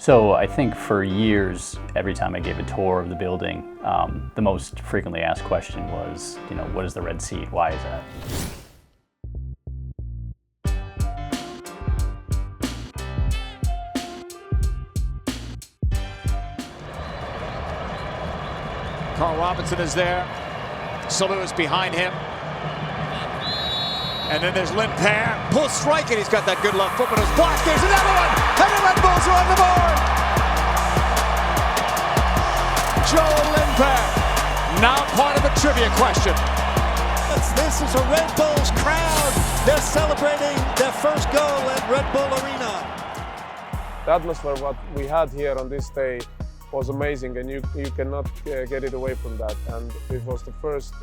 So I think for years, every time I gave a tour of the building, the most frequently asked question was, what is the red seat? Why is that? Carl Robinson is there. Salu is behind him. And then there's Lindper. Pulls strike, and he's got that good left foot, but it's blocked. There's another one! And the Red Bulls are on the board! Joel Lindper, now part of a trivia question. This is a Red Bulls crowd. They're celebrating their first goal at Red Bull Arena. The atmosphere what we had here on this day was amazing, and you cannot get it away from that. And it was the first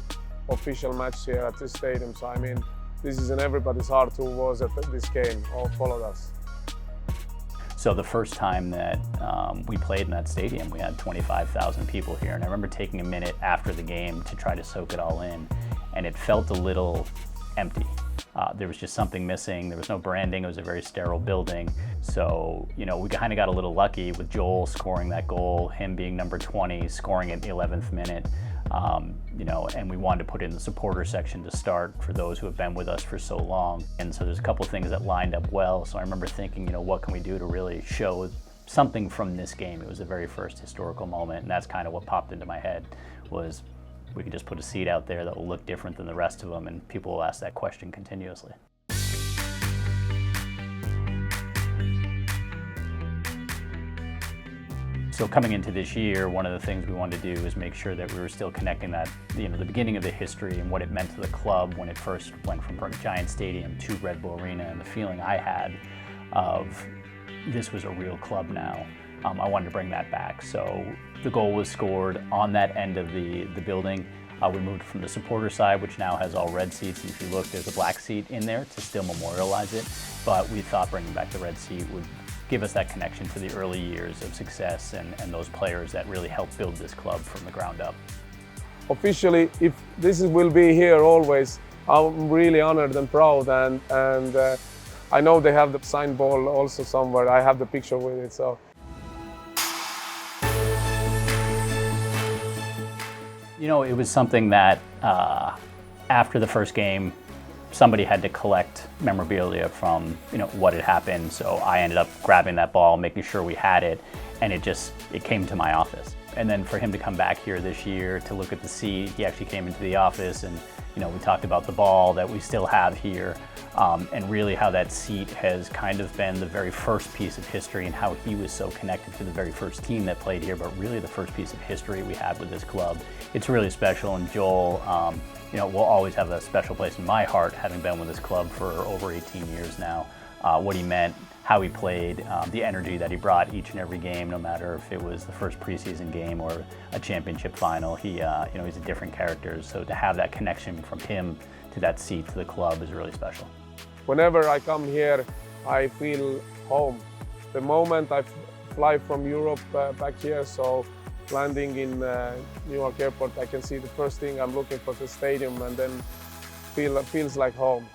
official match here at this stadium, so I mean, this is in everybody's heart who was at this game or followed us. So the first time that we played in that stadium, we had 25,000 people here, and I remember taking a minute after the game to try to soak it all in, and it felt a little empty. There was just something missing. There was no branding. It was a very sterile building. So, we kind of got a little lucky with Joel scoring that goal, him being number 20, scoring at the 11th minute. And we wanted to put it in the supporter section to start for those who have been with us for so long. And so there's a couple of things that lined up well. So I remember thinking, what can we do to really show something from this game? It was the very first historical moment, and that's kind of what popped into my head was we could just put a seat out there that will look different than the rest of them, and people will ask that question continuously. So coming into this year, one of the things we wanted to do is make sure that we were still connecting that, the beginning of the history and what it meant to the club when it first went from Giant Stadium to Red Bull Arena, and the feeling I had of this was a real club now. I wanted to bring that back. So the goal was scored on that end of the building. We moved from the supporter side, which now has all red seats, and if you look, there's a black seat in there to still memorialize it. But we thought bringing back the red seat would give us that connection to the early years of success and those players that really helped build this club from the ground up. Officially, if this will be here always, I'm really honored and proud, and I know they have the signed ball also somewhere. I have the picture with it, so. It was something that after the first game, somebody had to collect memorabilia from what had happened. So I ended up grabbing that ball, making sure we had it, and it came to my office. And then for him to come back here this year to look at the seat, he actually came into the office, and we talked about the ball that we still have here, and really how that seat has kind of been the very first piece of history, and how he was so connected to the very first team that played here, but really the first piece of history we had with this club. It's really special, and Joel will always have a special place in my heart, having been with this club for over 18 years now. What he meant, how he played, the energy that he brought each and every game, no matter if it was the first preseason game or a championship final. He's a different character, so to have that connection from him to that seat to the club is really special. Whenever I come here, I feel home. The moment I fly from Europe back here, so landing in New York airport, I can see the first thing I'm looking for the stadium, and then feels like home.